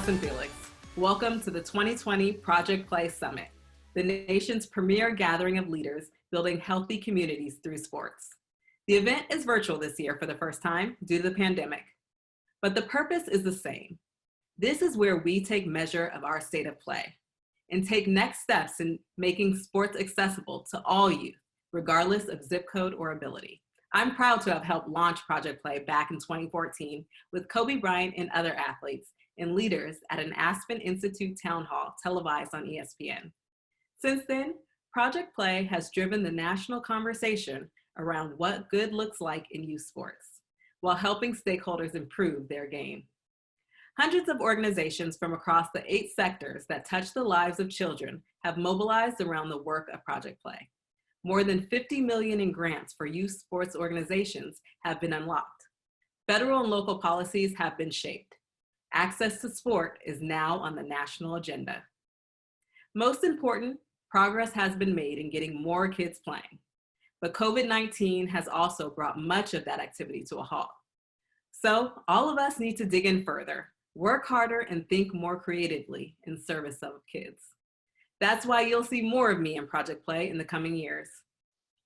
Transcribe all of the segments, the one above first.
Allyson Felix. Welcome to the 2020 Project Play Summit, the nation's premier gathering of leaders building healthy communities through sports. The event is virtual this year for the first time due to the pandemic, but the purpose is the same. This is where we take measure of our state of play and take next steps in making sports accessible to all youth, regardless of zip code or ability. I'm proud to have helped launch Project Play back in 2014 with Kobe Bryant and other athletes and leaders at an Aspen Institute town hall televised on ESPN. Since then, Project Play has driven the national conversation around what good looks like in youth sports, while helping stakeholders improve their game. Hundreds of organizations from across the 8 sectors that touch the lives of children have mobilized around the work of Project Play. More than $50 million in grants for youth sports organizations have been unlocked. Federal and local policies have been shaped. Access to sport is now on the national agenda. Most important, progress has been made in getting more kids playing, but COVID-19 has also brought much of that activity to a halt. So all of us need to dig in further, work harder, and think more creatively in service of kids. That's why you'll see more of me in Project Play in the coming years.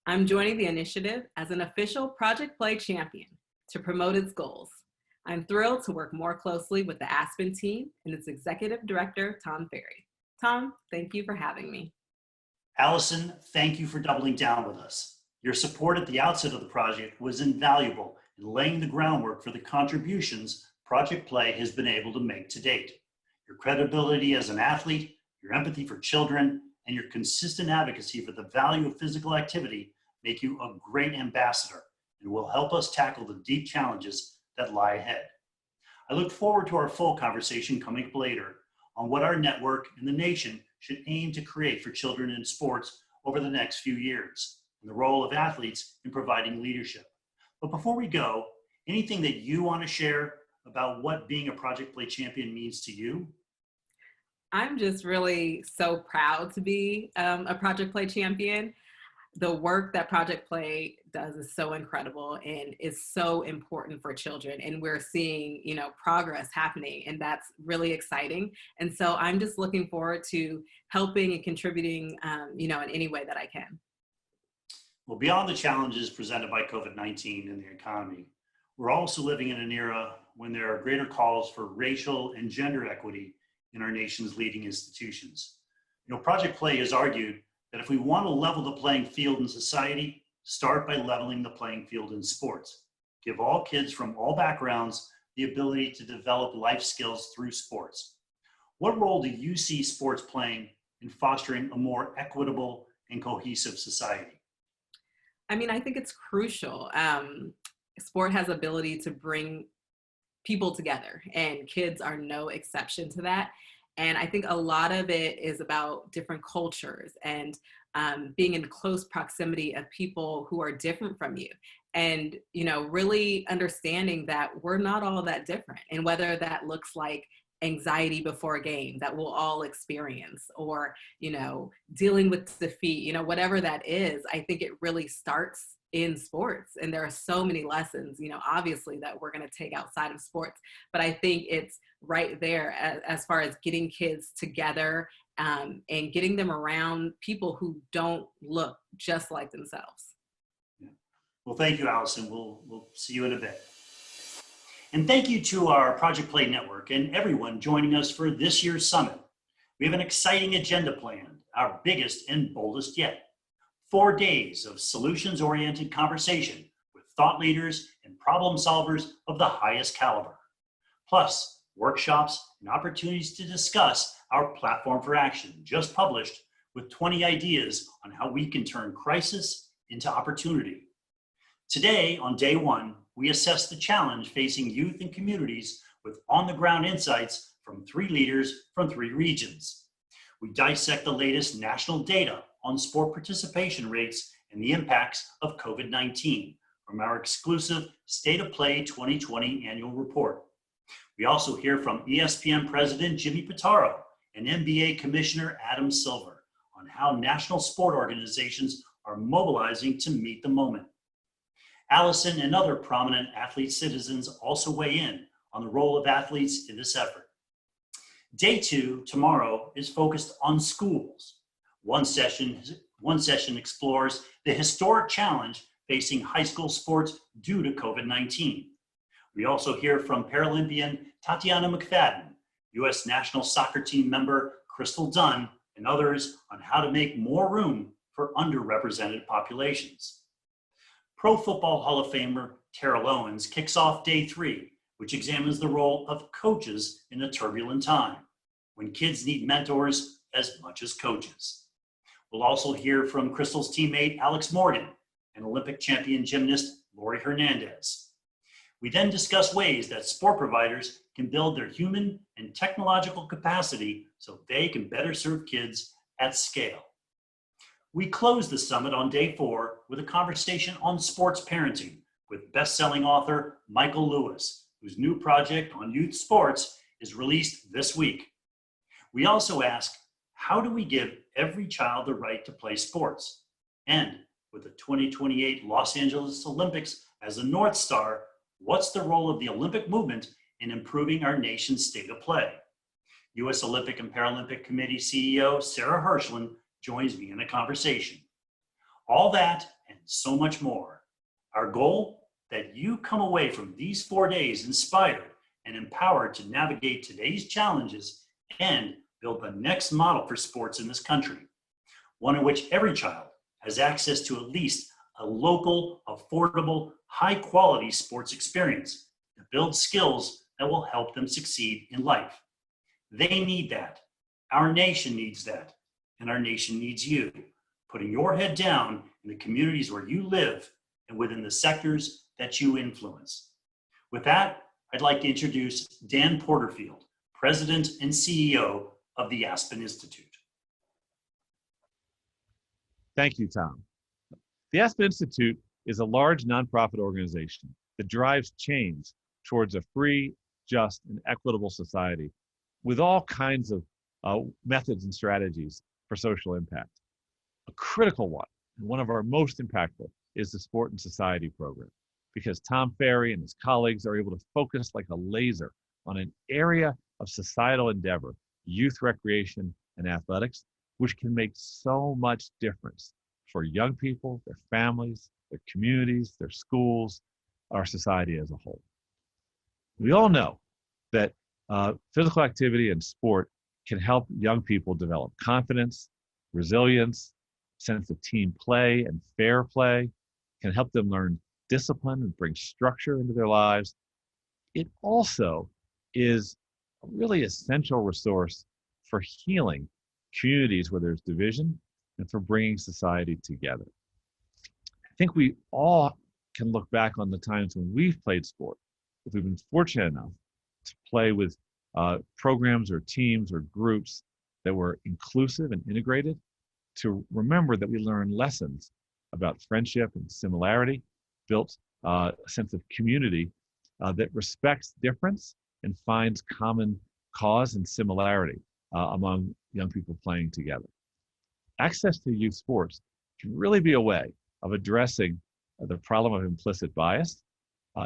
I'm joining the initiative as an official Project Play champion to promote its goals. I'm thrilled to work more closely with the Aspen team and its executive director, Tom Ferry. Tom, thank you for having me. Allyson, thank you for doubling down with us. Your support at the outset of the project was invaluable in laying the groundwork for the contributions Project Play has been able to make to date. Your credibility as an athlete, your empathy for children, and your consistent advocacy for the value of physical activity make you a great ambassador and will help us tackle the deep challenges that lie ahead. I look forward to our full conversation coming up later on what our network and the nation should aim to create for children in sports over the next few years, and the role of athletes in providing leadership. But before we go, anything that you want to share about what being a Project Play champion means to you? I'm just really so proud to be a Project Play champion. The work that Project Play does is so incredible and is so important for children. And we're seeing, progress happening, and that's really exciting. And so I'm just looking forward to helping and contributing, in any way that I can. Well, beyond the challenges presented by COVID-19 and the economy, we're also living in an era when there are greater calls for racial and gender equity in our nation's leading institutions. Project Play has argued that if we want to level the playing field in society, start by leveling the playing field in sports. Give all kids from all backgrounds the ability to develop life skills through sports. What role do you see sports playing in fostering a more equitable and cohesive society? I think it's crucial. Sport has ability to bring people together, and kids are no exception to that. And I think a lot of it is about different cultures and being in close proximity of people who are different from you. And, really understanding that we're not all that different. And whether that looks like anxiety before a game that we'll all experience, or, dealing with defeat, whatever that is, I think it really starts in sports. And there are so many lessons, obviously, that we're going to take outside of sports. But I think it's right there as far as getting kids together and getting them around people who don't look just like themselves. Yeah. Well, thank you, Allyson. We'll see you in a bit. And thank you to our Project Play Network and everyone joining us for this year's summit. We have an exciting agenda planned, our biggest and boldest yet. 4 days of solutions-oriented conversation with thought leaders and problem solvers of the highest caliber. Plus, workshops and opportunities to discuss our platform for action, just published, with 20 ideas on how we can turn crisis into opportunity. Today, on day 1, we assess the challenge facing youth and communities with on-the-ground insights from 3 leaders from 3 regions. We dissect the latest national data on sport participation rates and the impacts of COVID-19 from our exclusive State of Play 2020 annual report. We also hear from ESPN President Jimmy Pitaro and NBA Commissioner Adam Silver on how national sport organizations are mobilizing to meet the moment. Allyson and other prominent athlete citizens also weigh in on the role of athletes in this effort. Day 2, tomorrow, is focused on schools. One session explores the historic challenge facing high school sports due to COVID-19. We also hear from Paralympian Tatiana McFadden, U.S. national soccer team member Crystal Dunn, and others on how to make more room for underrepresented populations. Pro Football Hall of Famer Terrell Owens kicks off Day 3, which examines the role of coaches in a turbulent time, when kids need mentors as much as coaches. We'll also hear from Crystal's teammate Alex Morgan and Olympic champion gymnast Lori Hernandez. We then discuss ways that sport providers can build their human and technological capacity so they can better serve kids at scale. We close the summit on Day 4 with a conversation on sports parenting with best-selling author Michael Lewis, whose new project on youth sports is released this week. We also ask, how do we give every child the right to play sports? And with the 2028 Los Angeles Olympics as a North Star, what's the role of the Olympic movement in improving our nation's state of play? U.S. Olympic and Paralympic Committee CEO Sarah Hirschland joins me in a conversation. All that and so much more. Our goal, that you come away from these 4 days inspired and empowered to navigate today's challenges and build the next model for sports in this country, one in which every child has access to at least a local, affordable, high-quality sports experience to build skills that will help them succeed in life. They need that. Our nation needs that. And our nation needs you, putting your head down in the communities where you live and within the sectors that you influence. With that, I'd like to introduce Dan Porterfield, President and CEO of the Aspen Institute. Thank you, Tom. The Aspen Institute is a large nonprofit organization that drives change towards a free, just, and equitable society with all kinds of methods and strategies for social impact. A critical one, and one of our most impactful, is the Sport and Society program, because Tom Ferry and his colleagues are able to focus like a laser on an area of societal endeavor, youth recreation and athletics, which can make so much difference for young people, their families, their communities, their schools, our society as a whole. We all know that physical activity and sport can help young people develop confidence, resilience, sense of team play and fair play, can help them learn discipline and bring structure into their lives. It also is a really essential resource for healing communities where there's division and for bringing society together. I think we all can look back on the times when we've played sport, if we've been fortunate enough to play with programs or teams or groups that were inclusive and integrated, to remember that we learn lessons about friendship and similarity, built a sense of community that respects difference and finds common cause and similarity among young people playing together. Access to youth sports can really be a way of addressing the problem of implicit bias.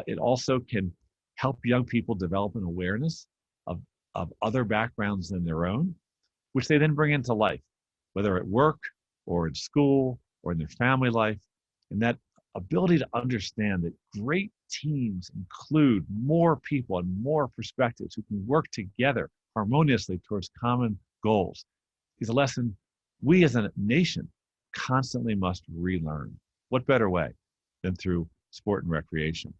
It also can help young people develop an awareness of other backgrounds than their own, which they then bring into life, whether at work or in school or in their family life. And that ability to understand that great teams include more people and more perspectives who can work together harmoniously towards common goals is a lesson we as a nation constantly must relearn. What better way than through sport and recreation?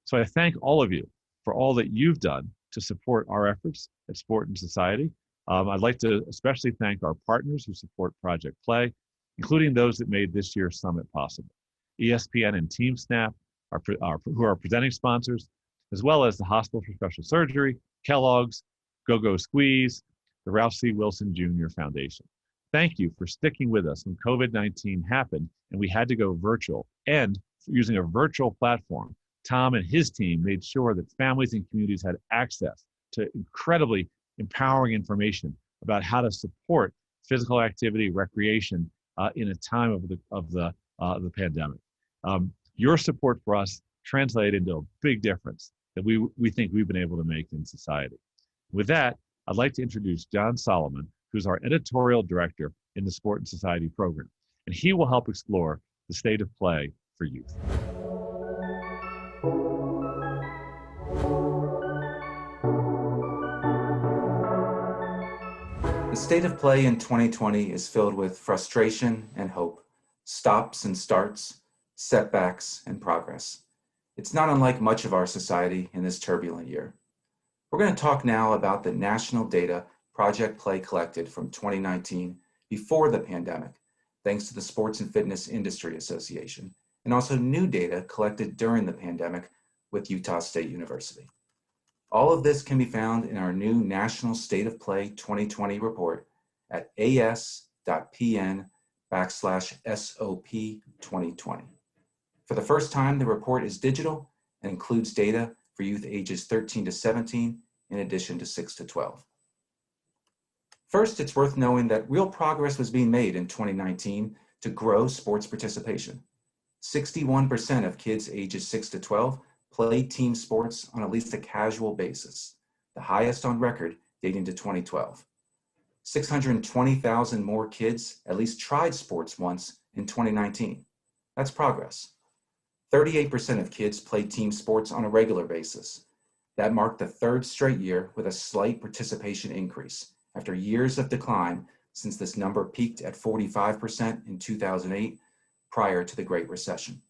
So I thank all of you for all that you've done to support our efforts at Sport and Society. I'd like to especially thank our partners who support Project Play, including those that made this year's summit possible. ESPN and TeamSnap, who are presenting sponsors, as well as the Hospital for Special Surgery, Kellogg's, Go-Go Squeeze, the Ralph C. Wilson Jr. Foundation. Thank you for sticking with us when COVID-19 happened and we had to go virtual. And using a virtual platform, Tom and his team made sure that families and communities had access to incredibly empowering information about how to support physical activity, recreation in a time of the pandemic. Your support for us translated into a big difference that we think we've been able to make in society. With that, I'd like to introduce John Solomon, who's our editorial director in the Sport and Society program, and he will help explore the state of play for youth. The state of play in 2020 is filled with frustration and hope, stops and starts, setbacks and progress. It's not unlike much of our society in this turbulent year. We're going to talk now about the national data Project Play collected from 2019 before the pandemic, thanks to the Sports and Fitness Industry Association, and also new data collected during the pandemic with Utah State University. All of this can be found in our new National State of Play 2020 report at as.pn/SOP2020. For the first time, the report is digital and includes data for youth ages 13 to 17, in addition to 6 to 12. First, it's worth knowing that real progress was being made in 2019 to grow sports participation. 61% of kids ages 6 to 12 played team sports on at least a casual basis, the highest on record dating to 2012. 620,000 more kids at least tried sports once in 2019. That's progress. 38% of kids played team sports on a regular basis. That marked the third straight year with a slight participation increase after years of decline since this number peaked at 45% in 2008 prior to the Great Recession.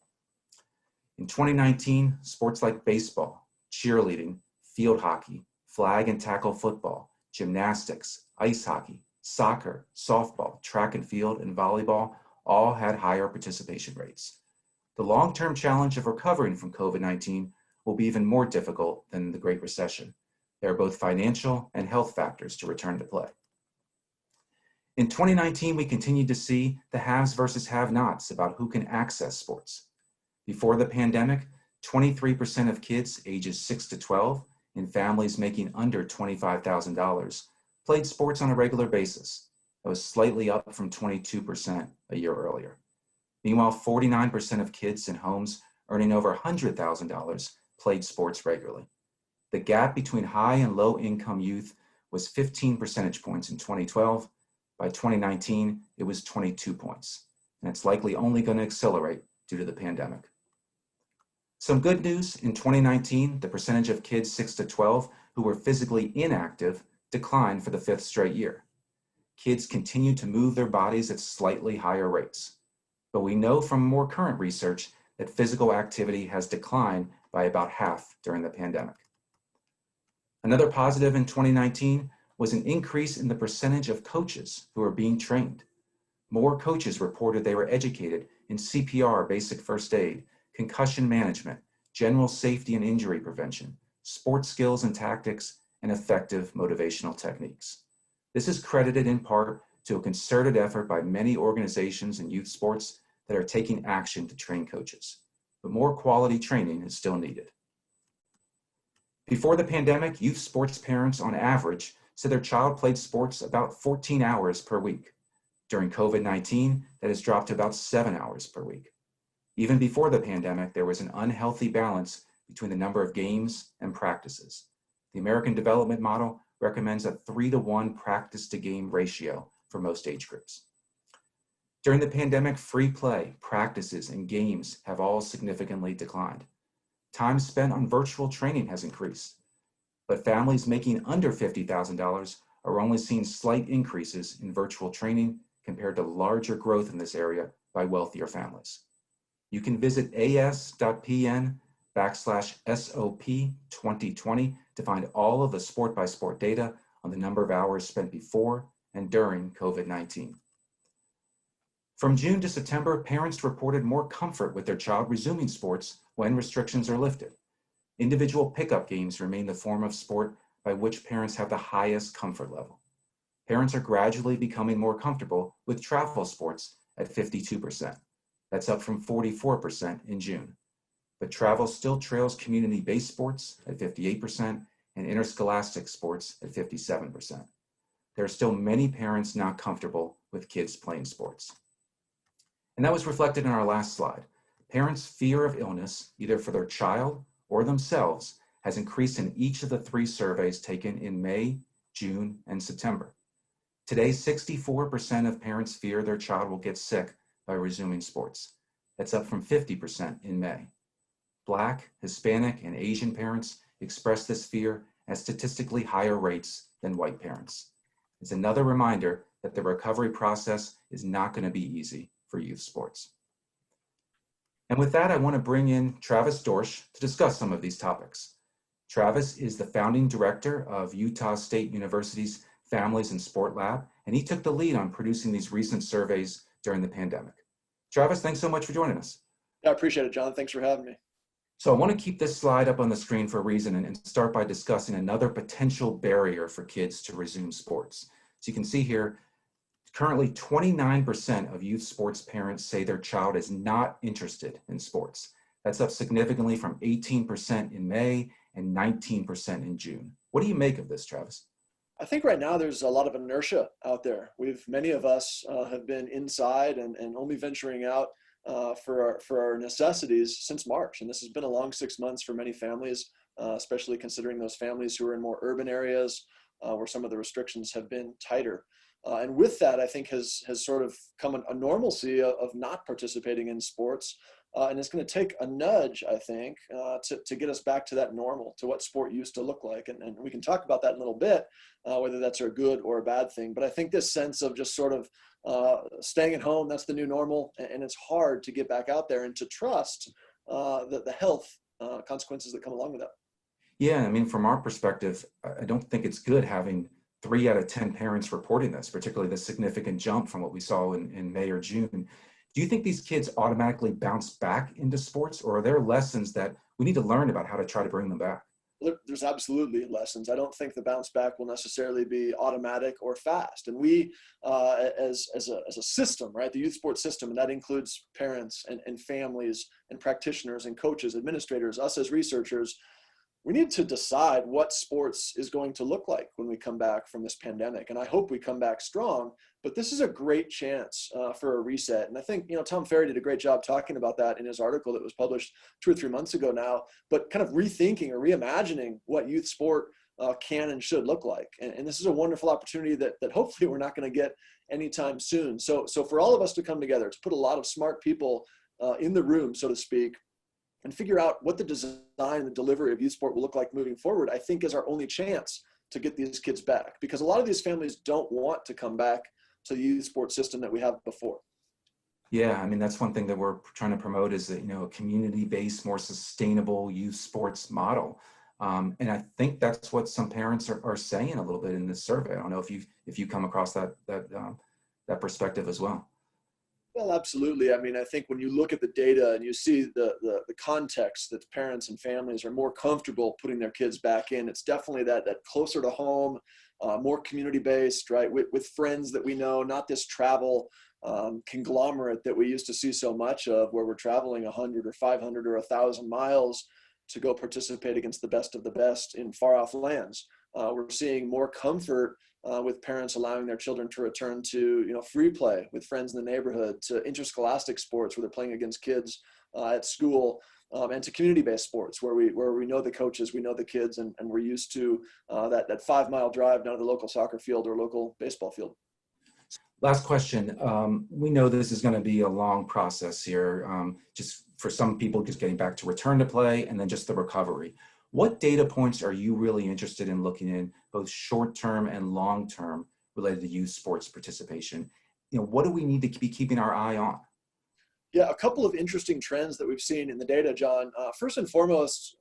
In 2019, sports like baseball, cheerleading, field hockey, flag and tackle football, gymnastics, ice hockey, soccer, softball, track and field, and volleyball all had higher participation rates. The long-term challenge of recovering from COVID-19 will be even more difficult than the Great Recession. There are both financial and health factors to return to play. In 2019, we continued to see the haves versus have-nots about who can access sports. Before the pandemic, 23% of kids ages 6 to 12 in families making under $25,000 played sports on a regular basis. That was slightly up from 22% a year earlier. Meanwhile, 49% of kids in homes earning over $100,000 played sports regularly. The gap between high and low income youth was 15 percentage points in 2012. By 2019, it was 22 points, and it's likely only going to accelerate due to the pandemic. Some good news, in 2019, the percentage of kids 6 to 12 who were physically inactive declined for the fifth straight year. Kids continue to move their bodies at slightly higher rates, but we know from more current research that physical activity has declined by about half during the pandemic. Another positive in 2019 was an increase in the percentage of coaches who are being trained. More coaches reported they were educated in CPR, basic first aid, concussion management, general safety and injury prevention, sports skills and tactics, and effective motivational techniques. This is credited in part to a concerted effort by many organizations in youth sports that are taking action to train coaches, but more quality training is still needed. Before the pandemic, youth sports parents on average said their child played sports about 14 hours per week. During COVID-19, that has dropped to about 7 hours per week. Even before the pandemic, there was an unhealthy balance between the number of games and practices. The American Development Model recommends a 3-to-1 practice to game ratio for most age groups. During the pandemic, free play, practices, and games have all significantly declined. Time spent on virtual training has increased, but families making under $50,000 are only seeing slight increases in virtual training compared to larger growth in this area by wealthier families. You can visit as.pn/SOP2020 to find all of the sport-by-sport data on the number of hours spent before and during COVID-19. From June to September, parents reported more comfort with their child resuming sports when restrictions are lifted. Individual pickup games remain the form of sport by which parents have the highest comfort level. Parents are gradually becoming more comfortable with travel sports at 52%. That's up from 44% in June. But travel still trails community-based sports at 58% and interscholastic sports at 57%. There are still many parents not comfortable with kids playing sports. And that was reflected in our last slide. Parents' fear of illness, either for their child or themselves, has increased in each of the 3 surveys taken in May, June, and September. Today, 64% of parents fear their child will get sick by resuming sports. That's up from 50% in May. Black, Hispanic, and Asian parents express this fear at statistically higher rates than white parents. It's another reminder that the recovery process is not going to be easy for youth sports. And with that, I want to bring in Travis Dorsch to discuss some of these topics. Travis is the founding director of Utah State University's Families and Sport Lab, and he took the lead on producing these recent surveys during the pandemic. Travis, thanks so much for joining us. I appreciate it, John. Thanks for having me. So I want to keep this slide up on the screen for a reason and start by discussing another potential barrier for kids to resume sports. So you can see here, currently 29% of youth sports parents say their child is not interested in sports. That's up significantly from 18% in May and 19% in June. What do you make of this, Travis? I think right now there's a lot of inertia out there. Many of us have been inside and only venturing out for our necessities since March. And this has been a long 6 months for many families, especially considering those families who are in more urban areas where some of the restrictions have been tighter. And with that, I think has sort of come a normalcy of not participating in sports. And it's going to take a nudge, I think, to get us back to that normal, to what sport used to look like. And we can talk about that in a little bit, whether that's a good or a bad thing. But I think this sense of just sort of staying at home, that's the new normal. And it's hard to get back out there and to trust the health consequences that come along with that. Yeah, I mean, from our perspective, I don't think it's good having 3 out of 10 parents reporting this, particularly the significant jump from what we saw in May or June. Do you think these kids automatically bounce back into sports, or are there lessons that we need to learn about how to try to bring them back? There's absolutely lessons. I don't think the bounce back will necessarily be automatic or fast. And we, as a system, right, the youth sports system, and that includes parents and families and practitioners and coaches, administrators, us as researchers, we need to decide what sports is going to look like when we come back from this pandemic. And I hope we come back strong, but this is a great chance for a reset. And I think, Tom Ferry did a great job talking about that in his article that was published 2 or 3 months ago now, but kind of rethinking or reimagining what youth sport can and should look like. And this is a wonderful opportunity that hopefully we're not going to get anytime soon. So for all of us to come together, to put a lot of smart people in the room, so to speak, and figure out what the design and the delivery of youth sport will look like moving forward, I think is our only chance to get these kids back. Because a lot of these families don't want to come back to the youth sports system that we have before. Yeah, I mean, that's one thing that we're trying to promote is that, a community-based, more sustainable youth sports model. And I think that's what some parents are saying a little bit in this survey. I don't know if you come across that perspective as well. Well, absolutely. I mean, I think when you look at the data and you see the context that parents and families are more comfortable putting their kids back in, it's definitely that closer to home, more community-based, right, with friends that we know, not this travel conglomerate that we used to see so much of, where we're traveling 100 or 500 or 1,000 miles to go participate against the best of the best in far-off lands. We're seeing more comfort with parents allowing their children to return to, free play with friends in the neighborhood, to interscholastic sports where they're playing against kids at school, and to community-based sports where we know the coaches, we know the kids, and we're used to that 5-mile drive down to the local soccer field or local baseball field. Last question. We know this is going to be a long process here, just for some people just getting back to return to play and then just the recovery. What data points are you really interested in looking in, both short-term and long-term, related to youth sports participation? What do we need to be keeping our eye on? Yeah, a couple of interesting trends that we've seen in the data, John. First and foremost,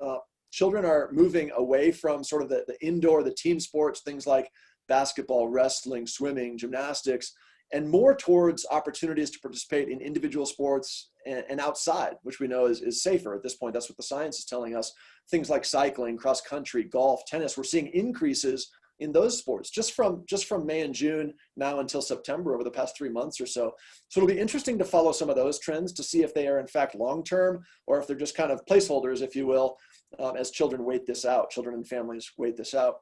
children are moving away from sort of the indoor, the team sports, things like basketball, wrestling, swimming, gymnastics, and more towards opportunities to participate in individual sports and outside, which we know is safer at this point. That's what the science is telling us. Things like cycling, cross country, golf, tennis, we're seeing increases in those sports just from May and June now until September over the past 3 months or so. So it'll be interesting to follow some of those trends to see if they are in fact long-term or if they're just kind of placeholders, if you will, as children wait this out, children and families wait this out.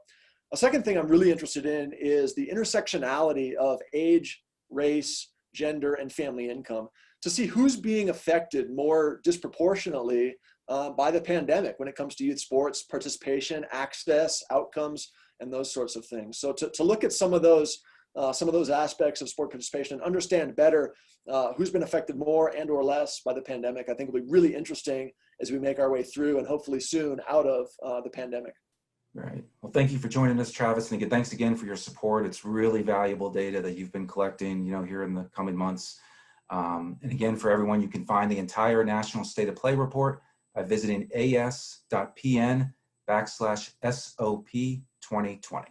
A second thing I'm really interested in is the intersectionality of age, race, gender, and family income to see who's being affected more disproportionately by the pandemic when it comes to youth sports, participation, access, outcomes, and those sorts of things. So to look at some of those aspects of sport participation and understand better who's been affected more and or less by the pandemic, I think will be really interesting as we make our way through and hopefully soon out of the pandemic. Right. Well, thank you for joining us, Travis. And again, thanks again for your support. It's really valuable data that you've been collecting, here in the coming months. And again, for everyone, you can find the entire National State of Play report by visiting as.pn/SOP2020.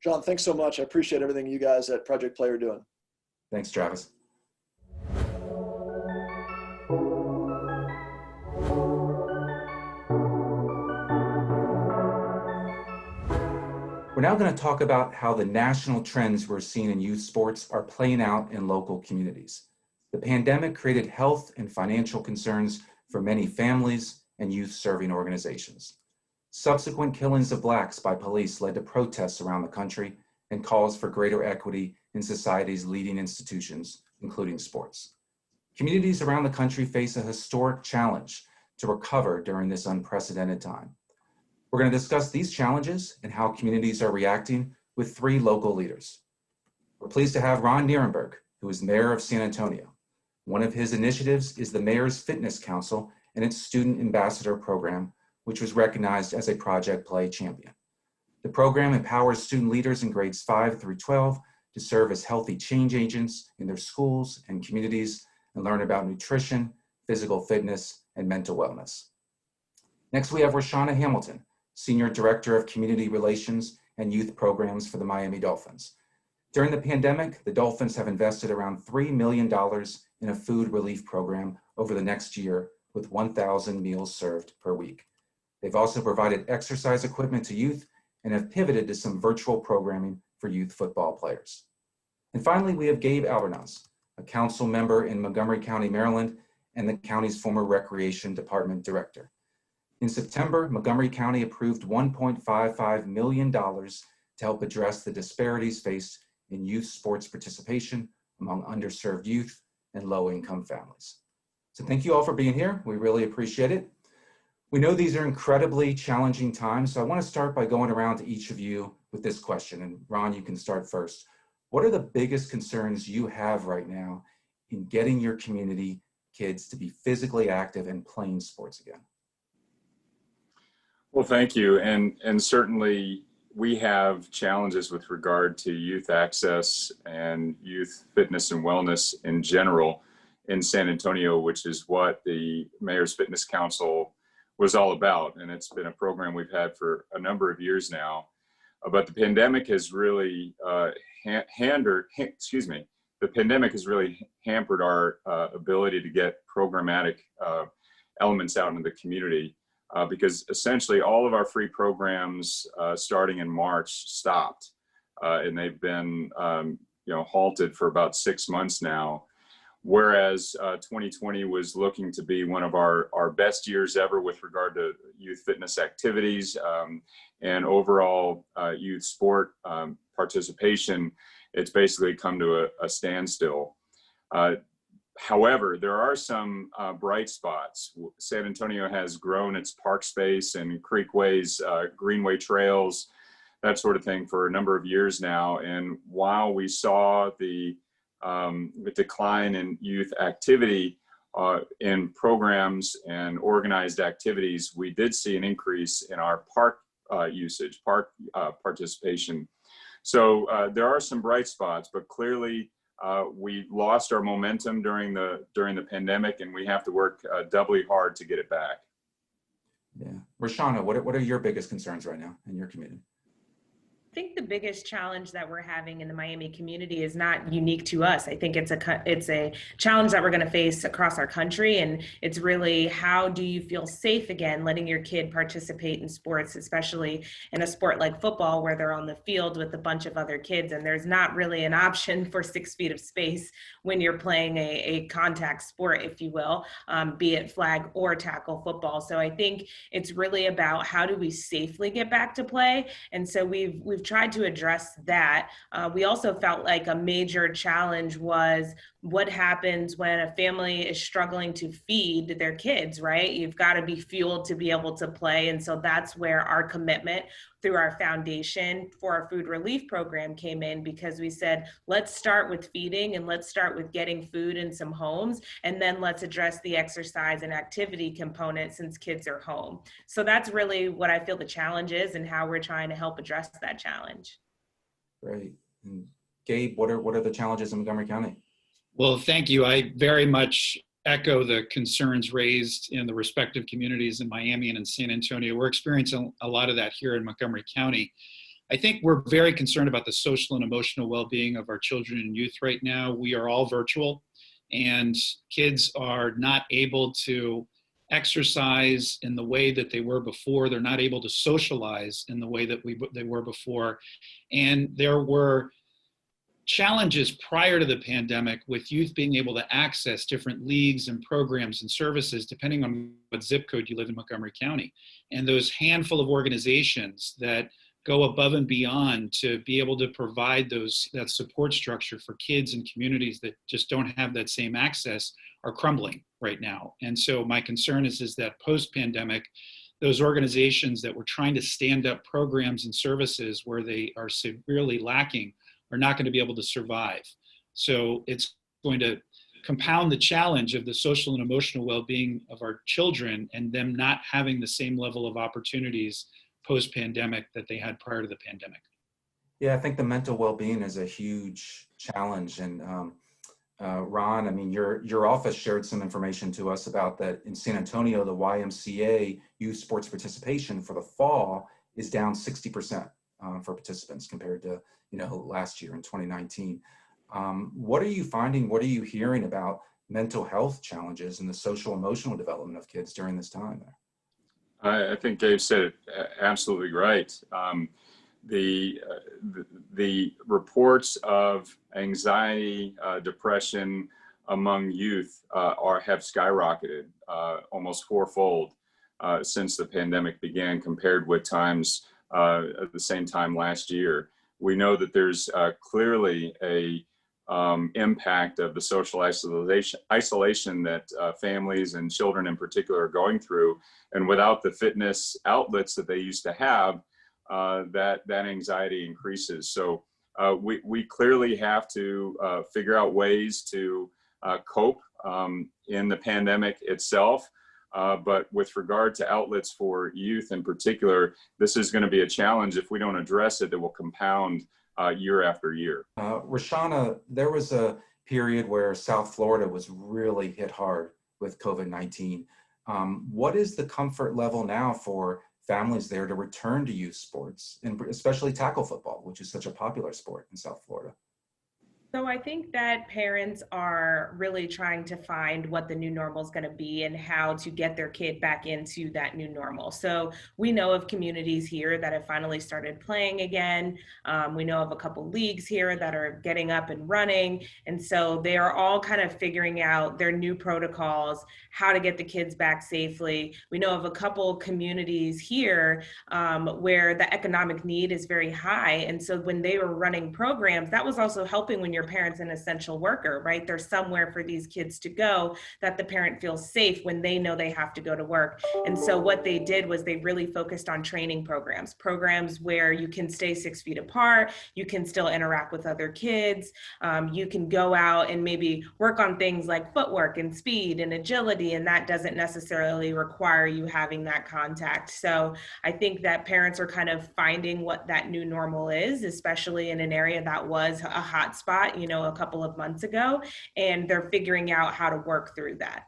John, thanks so much. I appreciate everything you guys at Project Play are doing. Thanks, Travis. We're now going to talk about how the national trends we're seeing in youth sports are playing out in local communities. The pandemic created health and financial concerns for many families and youth-serving organizations. Subsequent killings of Blacks by police led to protests around the country and calls for greater equity in society's leading institutions, including sports. Communities around the country face a historic challenge to recover during this unprecedented time. We're going to discuss these challenges and how communities are reacting with 3 local leaders. We're pleased to have Ron Nirenberg, who is mayor of San Antonio. One of his initiatives is the Mayor's Fitness Council and its Student Ambassador Program, which was recognized as a Project Play champion. The program empowers student leaders in grades 5 through 12 to serve as healthy change agents in their schools and communities and learn about nutrition, physical fitness, and mental wellness. Next, we have RaShauna Hamilton, Senior Director of Community Relations and Youth Programs for the Miami Dolphins. During the pandemic, the Dolphins have invested around $3 million in a food relief program over the next year with 1,000 meals served per week. They've also provided exercise equipment to youth and have pivoted to some virtual programming for youth football players. And finally, we have Gabe Albornoz, a council member in Montgomery County, Maryland, and the county's former Recreation Department Director. In September, Montgomery County approved $1.55 million to help address the disparities faced in youth sports participation among underserved youth and low-income families. So thank you all for being here. We really appreciate it. We know these are incredibly challenging times, so I want to start by going around to each of you with this question. And Ron, you can start first. What are the biggest concerns you have right now in getting your community kids to be physically active and playing sports again? Well, thank you. And certainly we have challenges with regard to youth access and youth fitness and wellness in general in San Antonio, which is what the Mayor's Fitness Council was all about. And it's been a program we've had for a number of years now. But the pandemic has really hampered our ability to get programmatic elements out into the community. Because essentially all of our free programs starting in March stopped, and they've been halted for about 6 months now. Whereas 2020 was looking to be one of our best years ever with regard to youth fitness activities and overall youth sport participation, it's basically come to a standstill. However, there are some bright spots. San Antonio has grown its park space and creekways, greenway trails, that sort of thing for a number of years now. And while we saw the decline in youth activity in programs and organized activities, we did see an increase in our park usage, park participation. So there are some bright spots, but clearly we lost our momentum during the pandemic, and we have to work doubly hard to get it back. Yeah, RaShauna, what are your biggest concerns right now in your community? I think the biggest challenge that we're having in the Miami community is not unique to us. I think it's a challenge that we're going to face across our country, and it's really how do you feel safe again letting your kid participate in sports, especially in a sport like football where they're on the field with a bunch of other kids, and there's not really an option for 6 feet of space when you're playing a contact sport, if you will, be it flag or tackle football. So I think it's really about how do we safely get back to play, and so we've tried to address that. We also felt like a major challenge was what happens when a family is struggling to feed their kids, right? You've got to be fueled to be able to play. And so that's where our commitment through our foundation for our food relief program came in, because we said, let's start with feeding and let's start with getting food in some homes, and then let's address the exercise and activity component since kids are home. So that's really what I feel the challenge is and how we're trying to help address that challenge. Great. And Gabe, what are the challenges in Montgomery County? Well, thank you. I very much echo the concerns raised in the respective communities in Miami and in San Antonio. We're experiencing a lot of that here in Montgomery County. I think we're very concerned about the social and emotional well-being of our children and youth right now. We are all virtual, and kids are not able to exercise in the way that they were before. They're not able to socialize in the way that they were before. And there were challenges prior to the pandemic with youth being able to access different leagues and programs and services depending on what zip code you live in Montgomery County. And those handful of organizations that go above and beyond to be able to provide that support structure for kids and communities that just don't have that same access are crumbling right now. And so my concern is that post-pandemic, those organizations that were trying to stand up programs and services where they are severely lacking are not going to be able to survive. So it's going to compound the challenge of the social and emotional well-being of our children and them not having the same level of opportunities post-pandemic that they had prior to the pandemic. Yeah, I think the mental well-being is a huge challenge. And Ron, I mean, your office shared some information to us about that in San Antonio, the YMCA youth sports participation for the fall is down 60% for participants compared to last year in 2019. What are you finding? What are you hearing about mental health challenges and the social emotional development of kids during this time there? I think Gabe said it absolutely right. The reports of anxiety, depression among youth have skyrocketed almost fourfold since the pandemic began compared with times at the same time last year. We know that there's clearly a impact of the social isolation that families and children in particular are going through. And without the fitness outlets that they used to have, that anxiety increases. So we clearly have to figure out ways to cope in the pandemic itself. But with regard to outlets for youth in particular, this is going to be a challenge. If we don't address it, it will compound year after year. RaShauna, there was a period where South Florida was really hit hard with COVID-19. What is the comfort level now for families there to return to youth sports, and especially tackle football, which is such a popular sport in South Florida? So I think that parents are really trying to find what the new normal is going to be and how to get their kid back into that new normal. So we know of communities here that have finally started playing again. We know of a couple leagues here that are getting up and running. And so they are all kind of figuring out their new protocols, how to get the kids back safely. We know of a couple communities here where the economic need is very high. And so when they were running programs, that was also helping when your parent's an essential worker, right? There's somewhere for these kids to go that the parent feels safe when they know they have to go to work. And so what they did was they really focused on training programs where you can stay 6 feet apart, you can still interact with other kids, you can go out and maybe work on things like footwork and speed and agility, and that doesn't necessarily require you having that contact. So I think that parents are kind of finding what that new normal is, especially in an area that was a hot spot, a couple of months ago, and they're figuring out how to work through that.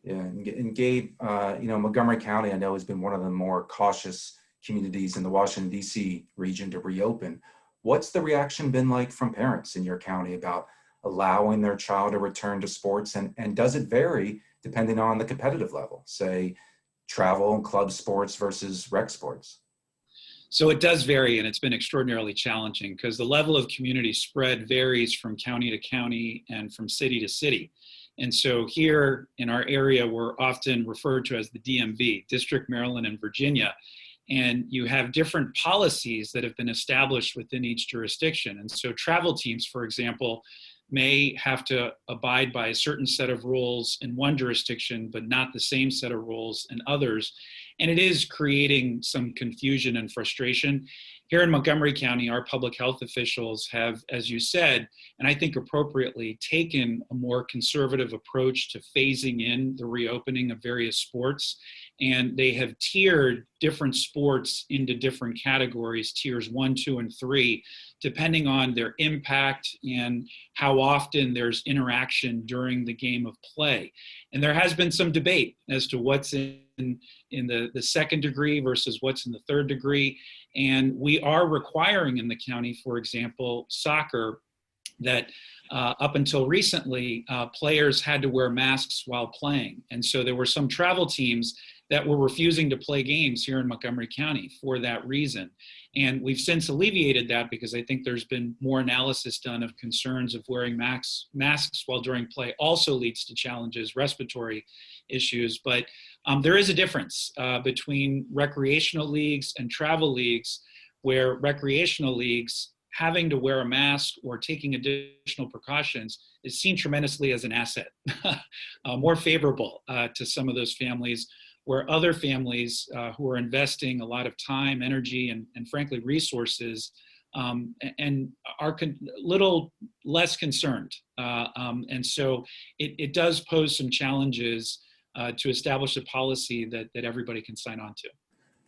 Yeah, and Gabe, Montgomery County, I know, has been one of the more cautious communities in the Washington, D.C. region to reopen. What's the reaction been like from parents in your county about allowing their child to return to sports? And does it vary depending on the competitive level, say travel and club sports versus rec sports? So it does vary, and it's been extraordinarily challenging because the level of community spread varies from county to county and from city to city. And so here in our area, we're often referred to as the DMV, District, Maryland, and Virginia. And you have different policies that have been established within each jurisdiction. And so travel teams, for example, may have to abide by a certain set of rules in one jurisdiction, but not the same set of rules in others. And it is creating some confusion and frustration. Here in Montgomery County, our public health officials have, as you said, and I think appropriately, taken a more conservative approach to phasing in the reopening of various sports. And they have tiered different sports into different categories, tiers 1, 2, and 3, depending on their impact and how often there's interaction during the game of play. And there has been some debate as to what's in the second degree versus what's in the third degree. And we are requiring in the county, for example, soccer, that up until recently, players had to wear masks while playing. And so there were some travel teams that were refusing to play games here in Montgomery County for that reason. And we've since alleviated that because I think there's been more analysis done of concerns of wearing masks while during play also leads to challenges, respiratory issues. But there is a difference between recreational leagues and travel leagues, where recreational leagues having to wear a mask or taking additional precautions is seen tremendously as an asset, more favorable to some of those families, where other families who are investing a lot of time, energy, and frankly, resources, and are little less concerned. And so it does pose some challenges to establish a policy that everybody can sign on to.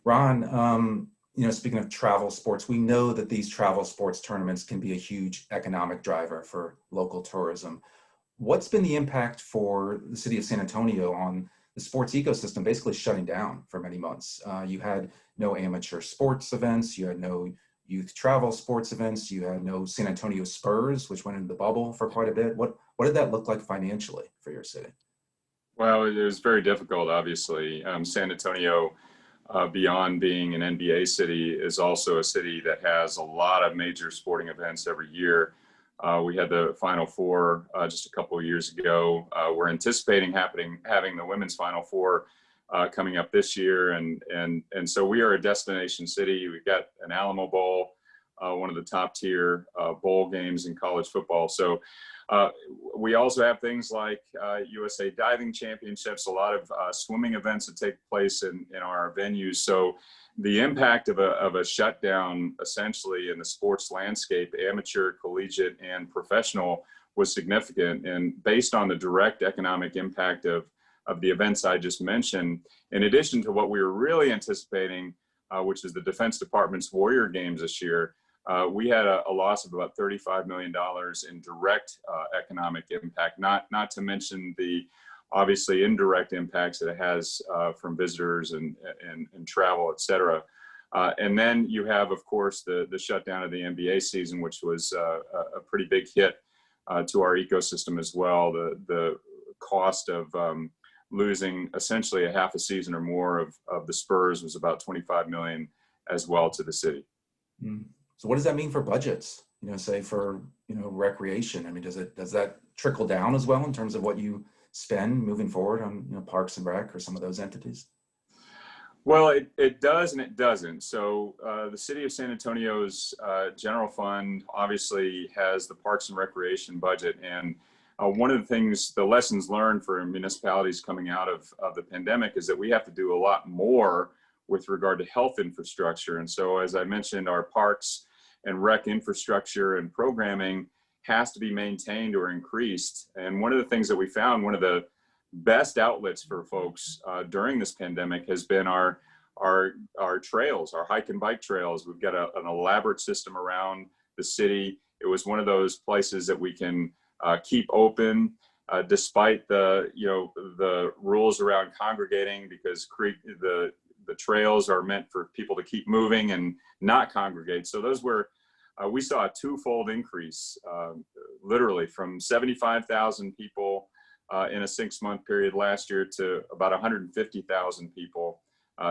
Ron, speaking of travel sports, we know that these travel sports tournaments can be a huge economic driver for local tourism. What's been the impact for the city of San Antonio on the sports ecosystem basically shutting down for many months? You had no amateur sports events, you had no youth travel sports events, you had no San Antonio Spurs, which went into the bubble for quite a bit. What did that look like financially for your city? Well, it was very difficult, obviously. San Antonio, beyond being an NBA city, is also a city that has a lot of major sporting events every year. We had the Final Four just a couple of years ago. We're anticipating having the women's Final Four coming up this year, and so we are a destination city. We've got an Alamo Bowl, one of the top tier bowl games in college football. So we also have things like USA Diving Championships, a lot of swimming events that take place in our venues. So the impact of a shutdown, essentially, in the sports landscape, amateur, collegiate, and professional, was significant. And based on the direct economic impact of the events I just mentioned, in addition to what we were really anticipating, which is the Defense Department's Warrior Games this year, we had a loss of about $35 million in direct economic impact, not to mention the obviously indirect impacts that it has from visitors and travel, et cetera. And then you have, of course, the shutdown of the NBA season, which was a pretty big hit to our ecosystem as well. The cost of losing essentially a half a season or more of the Spurs was about $25 million as well to the city. So what does that mean for budgets, say for, recreation? I mean, does that trickle down as well in terms of what you spend moving forward on, Parks and Rec or some of those entities? Well, it does and it doesn't. So the city of San Antonio's general fund obviously has the Parks and Recreation budget. And one of the things, the lessons learned for municipalities coming out of the pandemic is that we have to do a lot more with regard to health infrastructure. And so, as I mentioned, our parks and rec infrastructure and programming has to be maintained or increased. And one of the things that we found, one of the best outlets for folks during this pandemic has been our trails, our hike and bike trails. We've got an elaborate system around the city. It was one of those places that we can keep open despite the rules around congregating, because the trails are meant for people to keep moving and not congregate. So those were, we saw a twofold increase, literally from 75,000 people in a 6-month period last year to about 150,000 people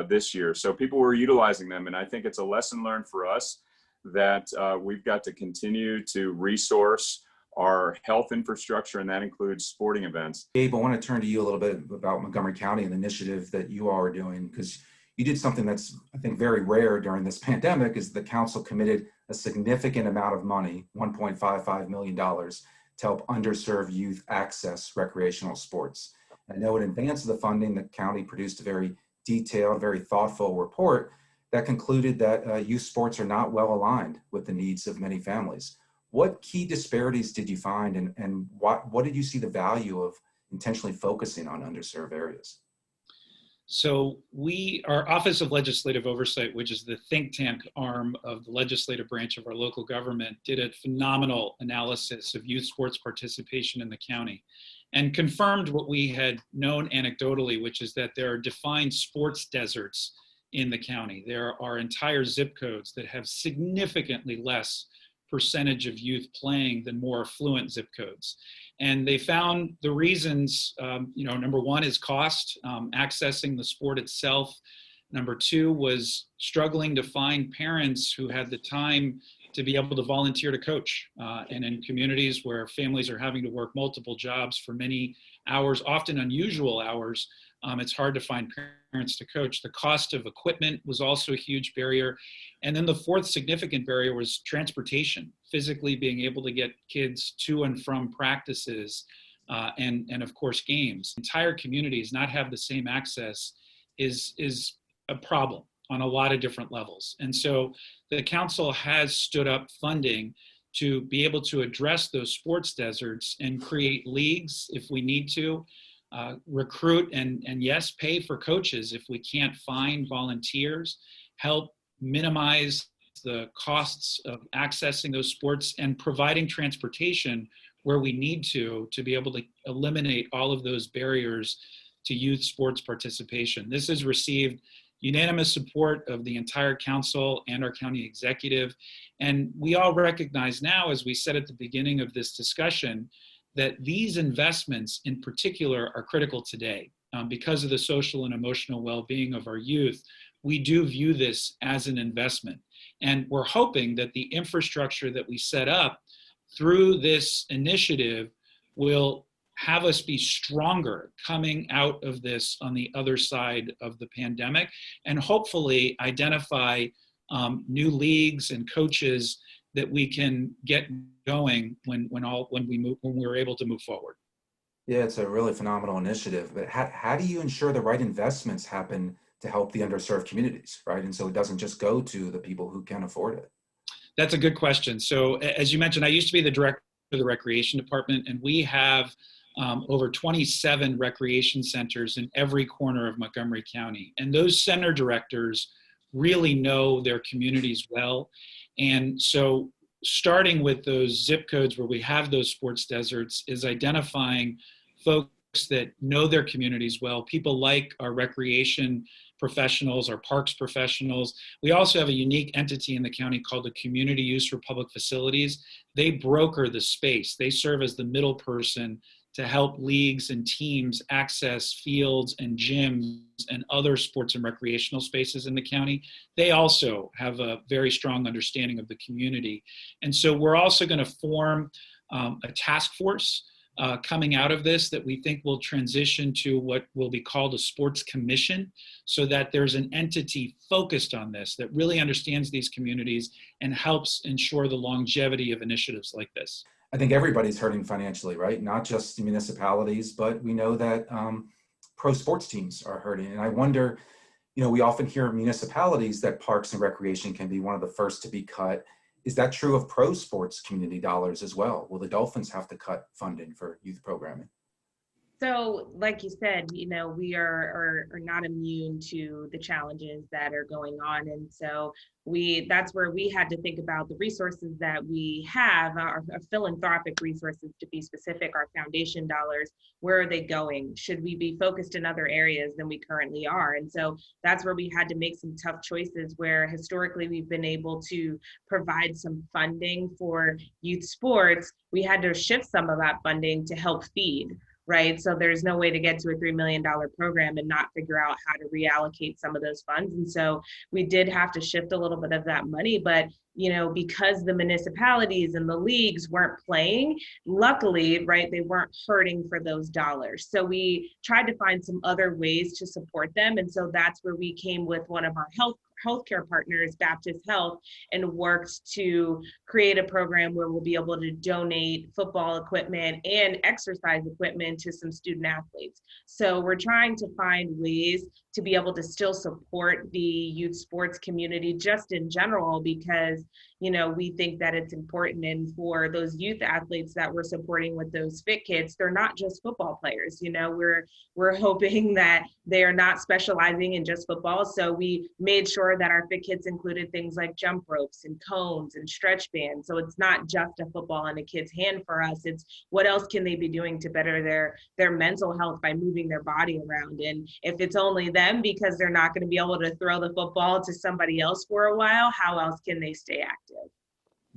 this year. So people were utilizing them. And I think it's a lesson learned for us that we've got to continue to resource our health infrastructure, and that includes sporting events. Gabe, I want to turn to you a little bit about Montgomery County and the initiative that you all are doing, because you did something that's, I think, very rare during this pandemic, is the council committed a significant amount of money, $1.55 million, to help underserved youth access recreational sports. I know in advance of the funding, the county produced a very detailed, very thoughtful report that concluded that youth sports are not well aligned with the needs of many families. What key disparities did you find, and what did you see the value of intentionally focusing on underserved areas? So our Office of Legislative Oversight, which is the think tank arm of the legislative branch of our local government, did a phenomenal analysis of youth sports participation in the county and confirmed what we had known anecdotally, which is that there are defined sports deserts in the county. There are entire zip codes that have significantly less percentage of youth playing than more affluent zip codes. And they found the reasons, number one is cost, accessing the sport itself. Number two was struggling to find parents who had the time to be able to volunteer to coach. And in communities where families are having to work multiple jobs for many hours, often unusual hours, it's hard to find parents to coach. The cost of equipment was also a huge barrier. And then the fourth significant barrier was transportation, physically being able to get kids to and from practices and of course games. Entire communities not have the same access is a problem on a lot of different levels. And so the council has stood up funding to be able to address those sports deserts and create leagues if we need to. Recruit and yes, pay for coaches if we can't find volunteers, help minimize the costs of accessing those sports and providing transportation where we need to be able to eliminate all of those barriers to youth sports participation. This has received unanimous support of the entire council and our county executive. And we all recognize now, as we said at the beginning of this discussion, that these investments in particular are critical today. Because of the social and emotional well-being of our youth, we do view this as an investment. And we're hoping that the infrastructure that we set up through this initiative will have us be stronger coming out of this on the other side of the pandemic, and hopefully identify new leagues and coaches that we can get going when we're able to move forward. Yeah, it's a really phenomenal initiative. But how do you ensure the right investments happen to help the underserved communities, right? And so it doesn't just go to the people who can afford it. That's a good question. So as you mentioned, I used to be the director of the recreation department, and we have over 27 recreation centers in every corner of Montgomery County. And those center directors really know their communities well. And so starting with those zip codes where we have those sports deserts is identifying folks that know their communities well, people like our recreation professionals, our parks professionals. We also have a unique entity in the county called the Community Use for Public Facilities. They broker the space. They serve as the middle person to help leagues and teams access fields and gyms and other sports and recreational spaces in the county. They also have a very strong understanding of the community. And so we're also going to form a task force coming out of this that we think will transition to what will be called a sports commission, so that there's an entity focused on this that really understands these communities and helps ensure the longevity of initiatives like this. I think everybody's hurting financially, right? Not just the municipalities, but we know that pro sports teams are hurting. And I wonder, we often hear municipalities that parks and recreation can be one of the first to be cut. Is that true of pro sports community dollars as well? Will the Dolphins have to cut funding for youth programming? So like you said, we are not immune to the challenges that are going on. And so that's where we had to think about the resources that we have, our philanthropic resources to be specific, our foundation dollars, where are they going? Should we be focused in other areas than we currently are? And so that's where we had to make some tough choices, where historically we've been able to provide some funding for youth sports. We had to shift some of that funding to help feed. Right. So there's no way to get to a $3 million program and not figure out how to reallocate some of those funds. And so we did have to shift a little bit of that money. But, because the municipalities and the leagues weren't playing, luckily, right, they weren't hurting for those dollars. So we tried to find some other ways to support them. And so that's where we came with one of our health healthcare partners, Baptist Health, and worked to create a program where we'll be able to donate football equipment and exercise equipment to some student athletes. So we're trying to find ways to be able to still support the youth sports community just in general, because, you know, we think that it's important. And for those youth athletes that we're supporting with those fit kits, they're not just football players. You know, we're hoping that they are not specializing in just football. So we made sure that our fit kits included things like jump ropes and cones and stretch bands. So it's not just a football in a kid's hand for us. It's what else can they be doing to better their mental health by moving their body around. And if it's only them because they're not going to be able to throw the football to somebody else for a while, how else can they stay active?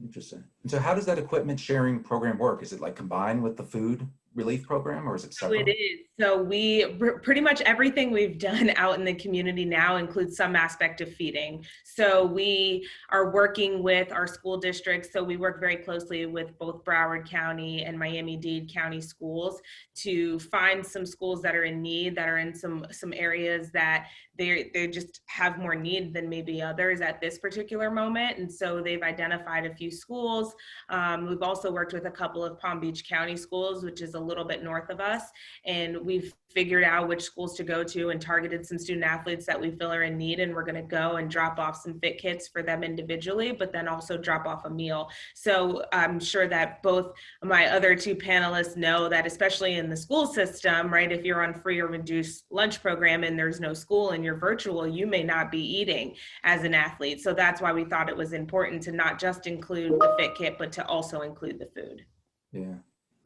Interesting. And so how does that equipment sharing program work? Is it like combined with the food relief program, or is it separate? So it is. So we pretty much everything we've done out in the community now includes some aspect of feeding. So we are working with our school districts. So we work very closely with both Broward County and Miami-Dade County schools to find some schools that are in need, that are in some areas that they just have more need than maybe others at this particular moment. And so they've identified a few schools. We've also worked with a couple of Palm Beach County schools, which is a little bit north of us. And we've figured out which schools to go to and targeted some student athletes that we feel are in need. And we're going to go and drop off some fit kits for them individually, but then also drop off a meal. So I'm sure that both my other two panelists know that, especially in the school system, right, if you're on free or reduced lunch program and there's no school and you're virtual, you may not be eating as an athlete. So that's why we thought it was important to not just include the fit kit, but to also include the food. Yeah.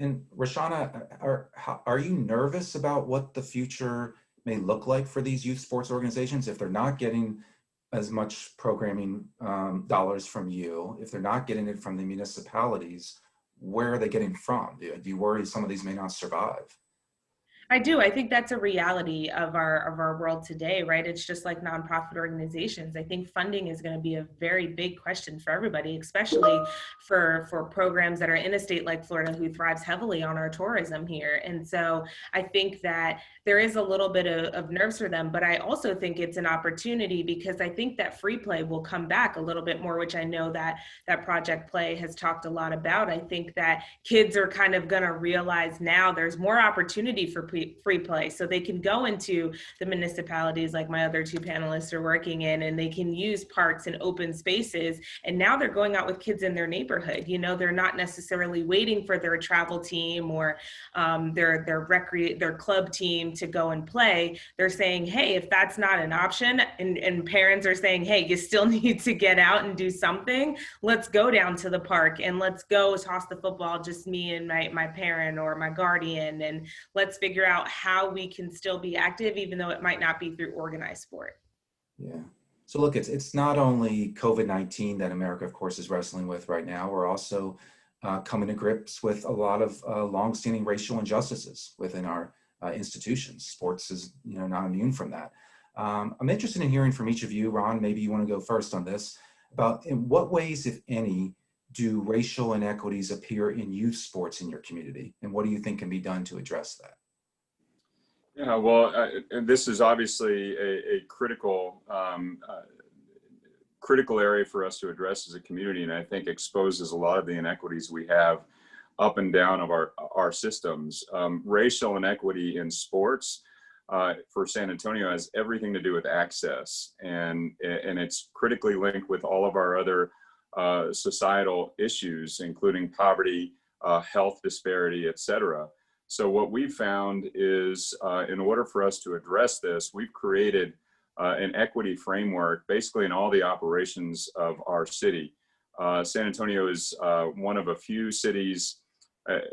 And RaShauna, are you nervous about what the future may look like for these youth sports organizations if they're not getting as much programming dollars from you, if they're not getting it from the municipalities? Where are they getting from? Do you worry some of these may not survive? I do. I think that's a reality of our world today, right? It's just like nonprofit organizations. I think funding is going to be a very big question for everybody, especially for programs that are in a state like Florida who thrives heavily on our tourism here. And so I think that there is a little bit of nerves for them, but I also think it's an opportunity because I think that free play will come back a little bit more, which I know that Project Play has talked a lot about. I think that kids are kind of going to realize now there's more opportunity for free play, so they can go into the municipalities like my other two panelists are working in, and they can use parks and open spaces. And now they're going out with kids in their neighborhood. You know, they're not necessarily waiting for their travel team or their club team to go and play. They're saying, hey, if that's not an option, and parents are saying, hey, you still need to get out and do something, let's go down to the park and let's go toss the football, just me and my parent or my guardian, and let's figure out how we can still be active, even though it might not be through organized sport. Yeah. So look, it's not only COVID-19 that America, of course, is wrestling with right now. We're also coming to grips with a lot of longstanding racial injustices within our institutions. Sports is, not immune from that. I'm interested in hearing from each of you. Ron, maybe you want to go first on this, about in what ways, if any, do racial inequities appear in youth sports in your community? And what do you think can be done to address that? Yeah, well, this is obviously a critical area for us to address as a community, and I think exposes a lot of the inequities we have up and down of our systems. Racial inequity in sports for San Antonio has everything to do with access, and it's critically linked with all of our other societal issues, including poverty, health disparity, et cetera. So what we've found is in order for us to address this, we've created an equity framework basically in all the operations of our city. San Antonio is one of a few cities,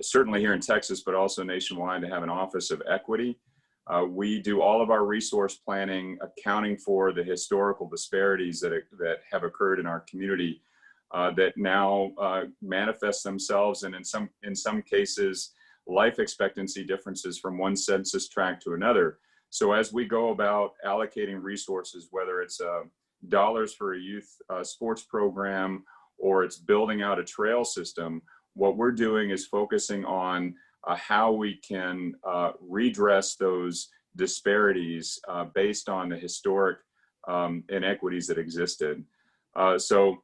certainly here in Texas, but also nationwide, to have an Office of Equity. We do all of our resource planning, accounting for the historical disparities that have occurred in our community that now manifest themselves, and in some cases, life expectancy differences from one census tract to another. So as we go about allocating resources, whether it's dollars for a youth sports program or it's building out a trail system, what we're doing is focusing on how we can redress those disparities based on the historic inequities that existed. So,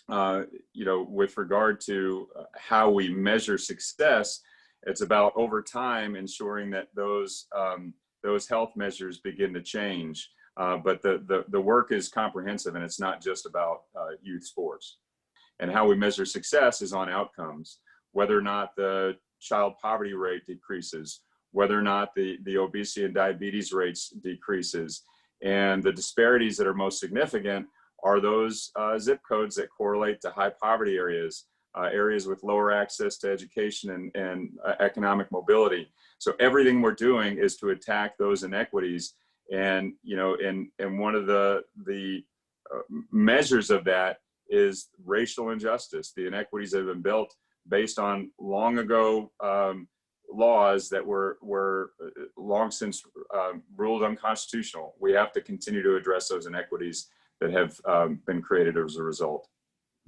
with regard to how we measure success, it's about over time ensuring that those health measures begin to change. But the work is comprehensive, and it's not just about youth sports. And how we measure success is on outcomes, whether or not the child poverty rate decreases, whether or not the obesity and diabetes rates decreases. And the disparities that are most significant are those zip codes that correlate to high poverty areas, areas with lower access to education and economic mobility. So everything we're doing is to attack those inequities. And, and one of the measures of that is racial injustice, the inequities that have been built based on long ago laws that were long since ruled unconstitutional. We have to continue to address those inequities that have been created as a result.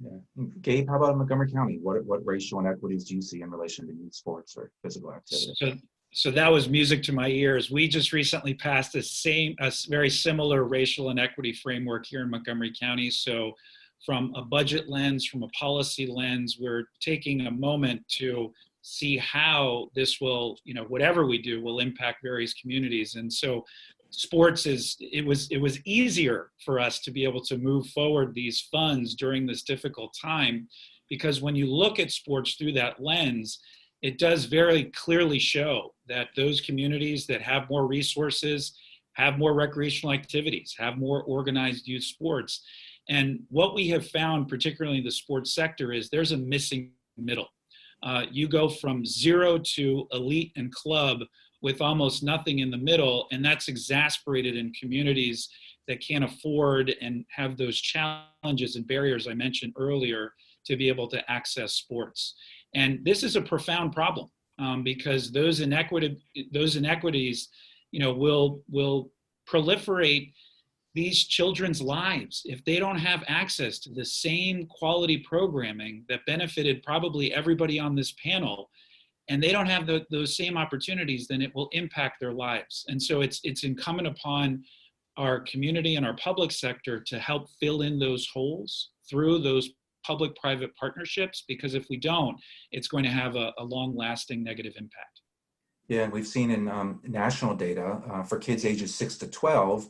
Yeah. Gabe, how about in Montgomery County? What racial inequities do you see in relation to youth sports or physical activity? So that was music to my ears. We just recently passed a very similar racial inequity framework here in Montgomery County. So from a budget lens, from a policy lens, we're taking a moment to see how this will, whatever we do will impact various communities. And so sports it was easier for us to be able to move forward these funds during this difficult time, because when you look at sports through that lens, it does very clearly show that those communities that have more resources, have more recreational activities, have more organized youth sports. And what we have found, particularly in the sports sector, is there's a missing middle. You go from zero to elite and club with almost nothing in the middle, and that's exasperated in communities that can't afford and have those challenges and barriers I mentioned earlier to be able to access sports. And this is a profound problem because those inequities, will proliferate these children's lives if they don't have access to the same quality programming that benefited probably everybody on this panel, and they don't have those same opportunities, then it will impact their lives. And so it's incumbent upon our community and our public sector to help fill in those holes through those public-private partnerships, because if we don't, it's going to have a long-lasting negative impact. Yeah, and we've seen in national data for kids ages 6 to 12,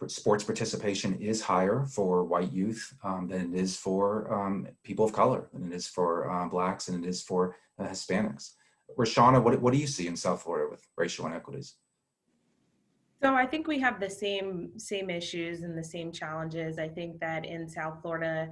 sports participation is higher for white youth than it is for people of color, than it is for Blacks, and it is for Hispanics. RaShauna, what do you see in South Florida with racial inequities? So I think we have the same issues and the same challenges. I think that in South Florida,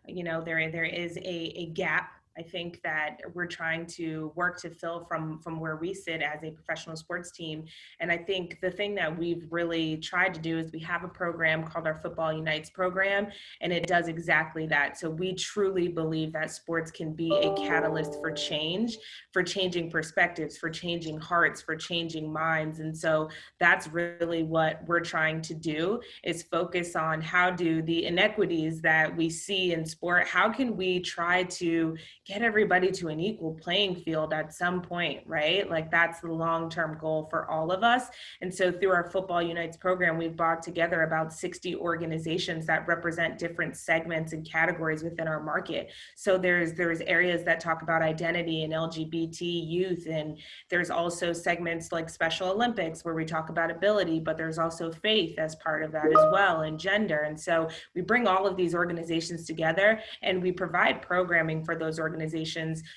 there is a gap. I think that we're trying to work to fill from where we sit as a professional sports team. And I think the thing that we've really tried to do is we have a program called our Football Unites program, and it does exactly that. So we truly believe that sports can be a catalyst for change, for changing perspectives, for changing hearts, for changing minds. And so that's really what we're trying to do, is focus on how do the inequities that we see in sport, how can we try to get everybody to an equal playing field at some point, right? Like that's the long-term goal for all of us. And so through our Football Unites program, we've brought together about 60 organizations that represent different segments and categories within our market. So there's areas that talk about identity and LGBT youth, and there's also segments like Special Olympics where we talk about ability, but there's also faith as part of that as well, and gender. And so we bring all of these organizations together and we provide programming for those organizations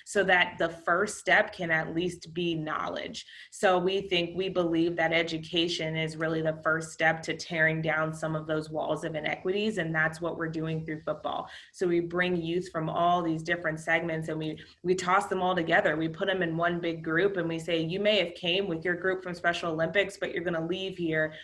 so that the first step can at least be knowledge. So we believe that education is really the first step to tearing down some of those walls of inequities, and that's what we're doing through football. So we bring youth from all these different segments and we toss them all together. We put them in one big group and we say, you may have came with your group from Special Olympics, but you're going to leave here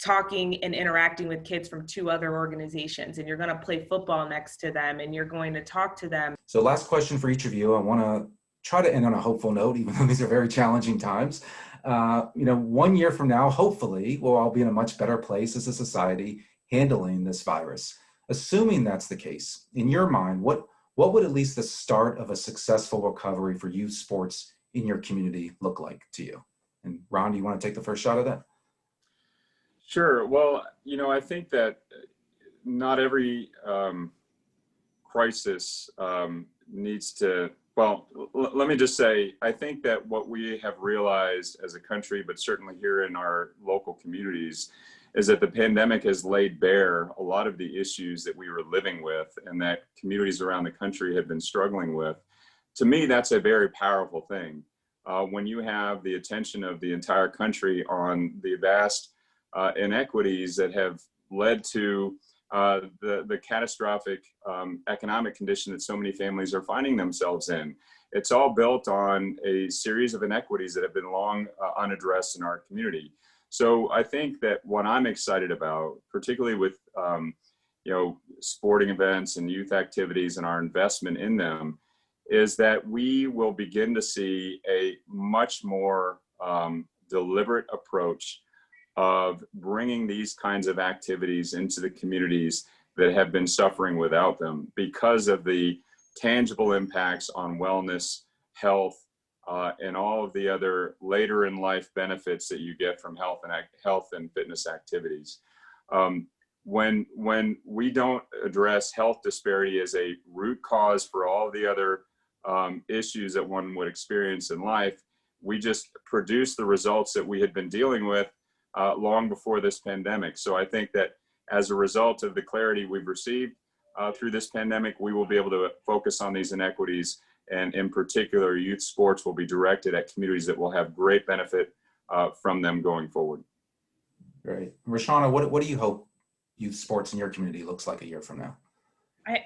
talking and interacting with kids from 2 other organizations, and you're going to play football next to them and you're going to talk to them. So last question for each of you. I want to try to end on a hopeful note, even though these are very challenging times. 1 year from now, hopefully we'll all be in a much better place as a society handling this virus. Assuming that's the case, in your mind, what would at least the start of a successful recovery for youth sports in your community look like to you? And Ron, do you want to take the first shot at that? Sure. Well, I think that not every crisis needs to, well, let me just say, I think that what we have realized as a country, but certainly here in our local communities, is that the pandemic has laid bare a lot of the issues that we were living with and that communities around the country have been struggling with. To me, that's a very powerful thing. When you have the attention of the entire country on the vast inequities that have led to the catastrophic economic condition that so many families are finding themselves in. It's all built on a series of inequities that have been long unaddressed in our community. So I think that what I'm excited about, particularly with sporting events and youth activities and our investment in them, is that we will begin to see a much more deliberate approach of bringing these kinds of activities into the communities that have been suffering without them because of the tangible impacts on wellness, health, and all of the other later in life benefits that you get from health and fitness activities. When we don't address health disparity as a root cause for all the other issues that one would experience in life, we just produce the results that we had been dealing with long before this pandemic. So I think that as a result of the clarity we've received through this pandemic, we will be able to focus on these inequities, and in particular, youth sports will be directed at communities that will have great benefit from them going forward. Great. RaShauna, what do you hope youth sports in your community looks like a year from now?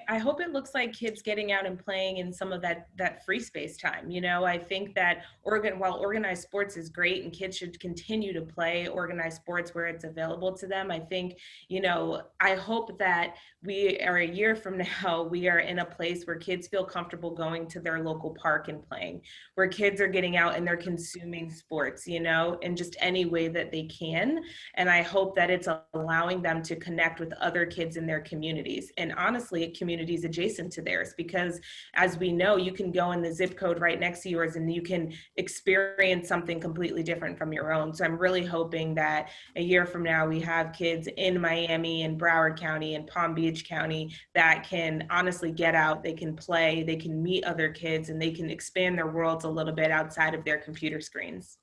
I hope it looks like kids getting out and playing in some of that free space time. I think that while organized sports is great and kids should continue to play organized sports where it's available to them, I think, I hope that we are a year from now, we are in a place where kids feel comfortable going to their local park and playing, where kids are getting out and they're consuming sports, in just any way that they can. And I hope that it's allowing them to connect with other kids in their communities. And honestly, communities adjacent to theirs, because as we know, you can go in the zip code right next to yours and you can experience something completely different from your own. So I'm really hoping that a year from now we have kids in Miami and Broward County and Palm Beach County that can honestly get out, they can play, they can meet other kids, and they can expand their worlds a little bit outside of their computer screens.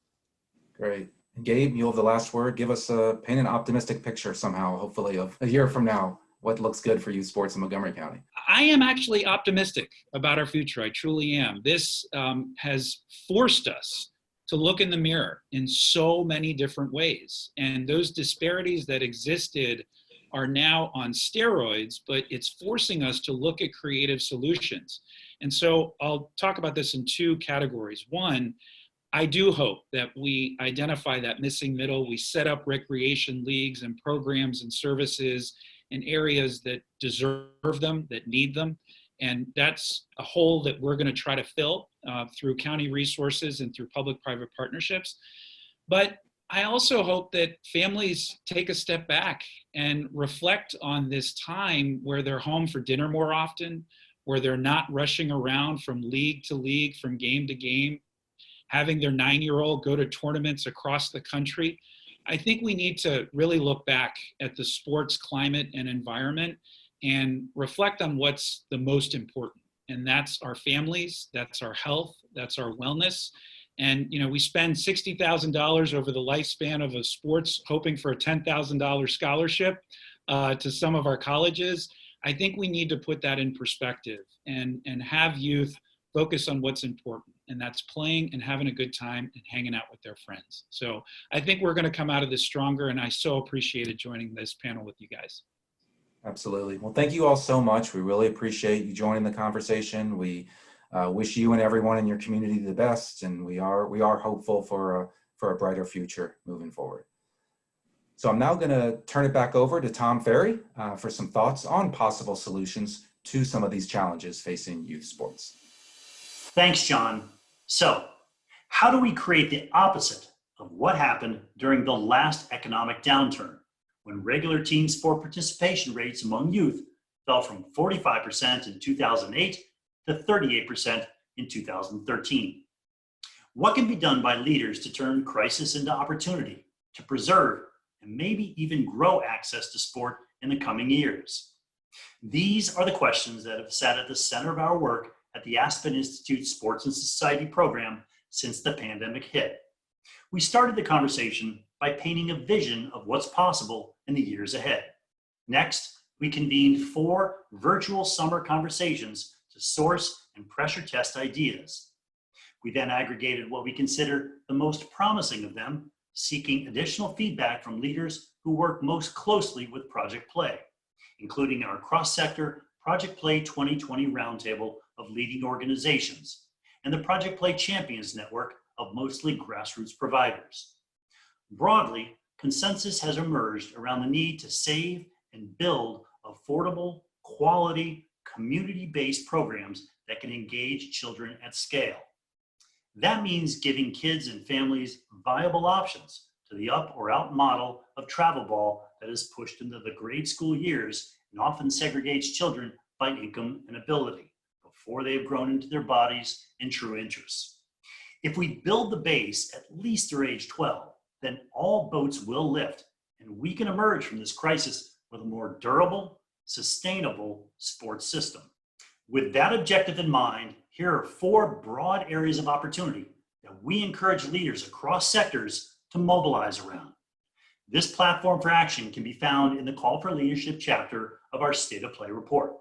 Great. Gabe, you'll have the last word. Give us paint an optimistic picture somehow, hopefully, of a year from now. What looks good for youth sports in Montgomery County? I am actually optimistic about our future. I truly am. This has forced us to look in the mirror in so many different ways. And those disparities that existed are now on steroids, but it's forcing us to look at creative solutions. And so I'll talk about this in two categories. One, I do hope that we identify that missing middle. We set up recreation leagues and programs and services in areas that deserve them, that need them. And that's a hole that we're going to try to fill through county resources and through public-private partnerships. But I also hope that families take a step back and reflect on this time where they're home for dinner more often, where they're not rushing around from league to league, from game to game, having their 9-year-old go to tournaments across the country. I think we need to really look back at the sports climate and environment and reflect on what's the most important. And that's our families, that's our health, that's our wellness. And, we spend $60,000 over the lifespan of a sports, hoping for a $10,000 scholarship to some of our colleges. I think we need to put that in perspective and have youth focus on what's important, and that's playing and having a good time and hanging out with their friends. So I think we're going to come out of this stronger, and I so appreciated joining this panel with you guys. Absolutely. Well, thank you all so much. We really appreciate you joining the conversation. We wish you and everyone in your community the best, and we are hopeful for a brighter future moving forward. So I'm now going to turn it back over to Tom Ferry for some thoughts on possible solutions to some of these challenges facing youth sports. Thanks, John. So, how do we create the opposite of what happened during the last economic downturn, when regular team sport participation rates among youth fell from 45% in 2008 to 38% in 2013? What can be done by leaders to turn crisis into opportunity, to preserve and maybe even grow access to sport in the coming years? These are the questions that have sat at the center of our work at the Aspen Institute Sports and Society program since the pandemic hit. We started the conversation by painting a vision of what's possible in the years ahead. Next, we convened 4 virtual summer conversations to source and pressure test ideas. We then aggregated what we consider the most promising of them, seeking additional feedback from leaders who work most closely with Project Play, including our cross-sector Project Play 2020 roundtable of leading organizations and the Project Play Champions network of mostly grassroots providers. Broadly, consensus has emerged around the need to save and build affordable, quality, community-based programs that can engage children at scale. That means giving kids and families viable options to the up or out model of travel ball that is pushed into the grade school years and often segregates children by income and ability before they have grown into their bodies and true interests. If we build the base at least through age 12, then all boats will lift and we can emerge from this crisis with a more durable, sustainable sports system. With that objective in mind, here are 4 broad areas of opportunity that we encourage leaders across sectors to mobilize around. This platform for action can be found in the Call for Leadership chapter of our State of Play report.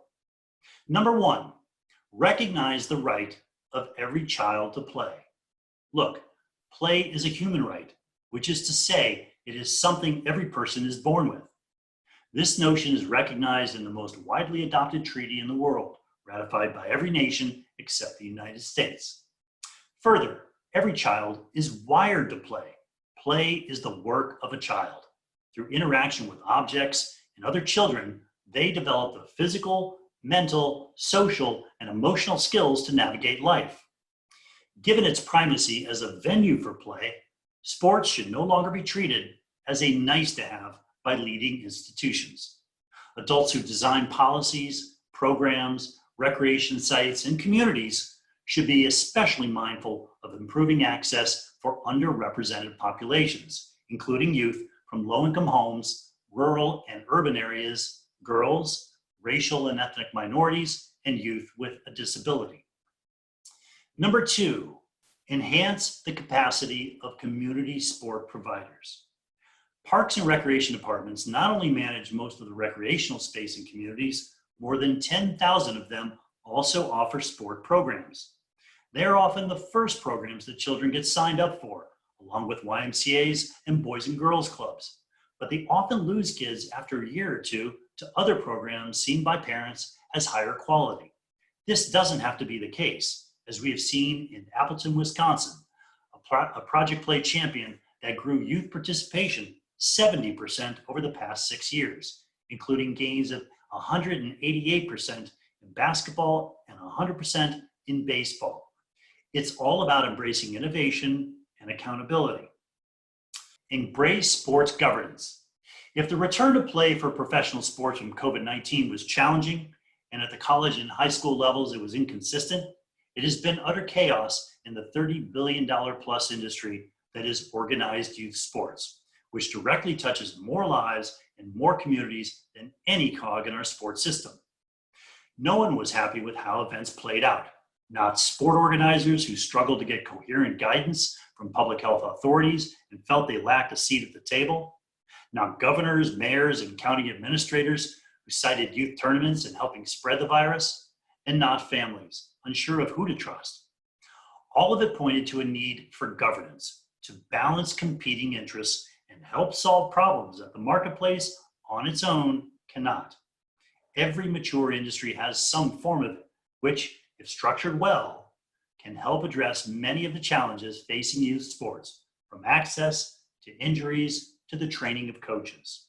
Number 1, recognize the right of every child to play. Look, play is a human right, which is to say it is something every person is born with. This notion is recognized in the most widely adopted treaty in the world, ratified by every nation except the United States. Further, every child is wired to play. Play is the work of a child. Through interaction with objects and other children, they develop the physical, mental, social, and emotional skills to navigate life. Given its primacy as a venue for play, sports should no longer be treated as a nice-to-have by leading institutions. Adults who design policies, programs, recreation sites, and communities should be especially mindful of improving access for underrepresented populations, including youth from low-income homes, rural and urban areas, girls, racial and ethnic minorities, and youth with a disability. Number 2, enhance the capacity of community sport providers. Parks and recreation departments not only manage most of the recreational space in communities, more than 10,000 of them also offer sport programs. They are often the first programs that children get signed up for, along with YMCAs and Boys and Girls Clubs. But they often lose kids after a year or two to other programs seen by parents as higher quality. This doesn't have to be the case, as we have seen in Appleton, Wisconsin, a Project Play champion that grew youth participation 70% over the past 6 years, including gains of 188% in basketball and 100% in baseball. It's all about embracing innovation and accountability. Embrace sports governance. If the return to play for professional sports from COVID-19 was challenging, and at the college and high school levels it was inconsistent, it has been utter chaos in the $30 billion plus industry that is organized youth sports, which directly touches more lives and more communities than any cog in our sports system. No one was happy with how events played out. Not sport organizers who struggled to get coherent guidance from public health authorities and felt they lacked a seat at the table. Not governors, mayors, and county administrators who cited youth tournaments and helping spread the virus. And not families, unsure of who to trust. All of it pointed to a need for governance to balance competing interests and help solve problems that the marketplace on its own cannot. Every mature industry has some form of it, which, if structured well, can help address many of the challenges facing youth sports, from access to injuries to the training of coaches.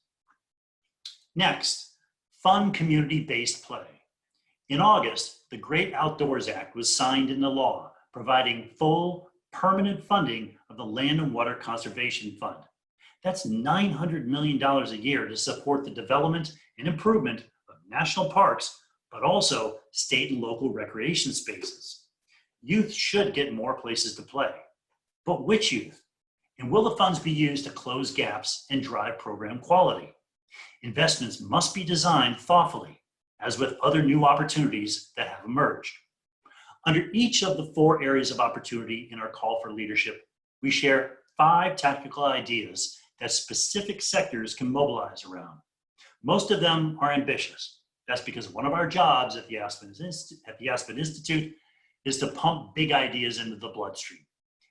Next, fund community-based play. In August, the Great Outdoors Act was signed into law, providing full, permanent funding of the Land and Water Conservation Fund. That's $900 million a year to support the development and improvement of national parks, but also state and local recreation spaces. Youth should get more places to play. But which youth? And will the funds be used to close gaps and drive program quality? Investments must be designed thoughtfully, as with other new opportunities that have emerged. Under each of the 4 areas of opportunity in our call for leadership, we share 5 tactical ideas that specific sectors can mobilize around. Most of them are ambitious. That's because one of our jobs at the Aspen Institute is to pump big ideas into the bloodstream.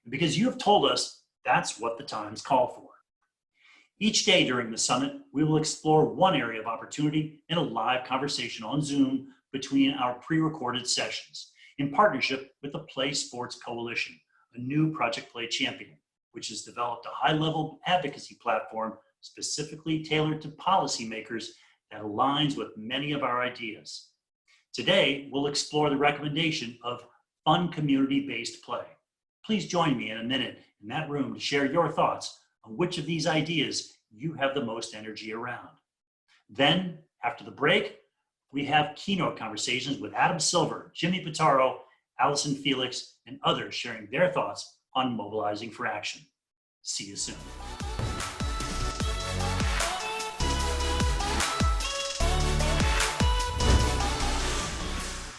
And because you have told us that's what the times call for. Each day during the summit, we will explore one area of opportunity in a live conversation on Zoom between our pre-recorded sessions in partnership with the Play Sports Coalition, a new Project Play champion, which has developed a high-level advocacy platform specifically tailored to policymakers that aligns with many of our ideas. Today, we'll explore the recommendation of fun community-based play. Please join me in a minute in that room to share your thoughts on which of these ideas you have the most energy around. Then, after the break, we have keynote conversations with Adam Silver, Jimmy Pitaro, Allyson, Felix, and others sharing their thoughts on mobilizing for action. See you soon.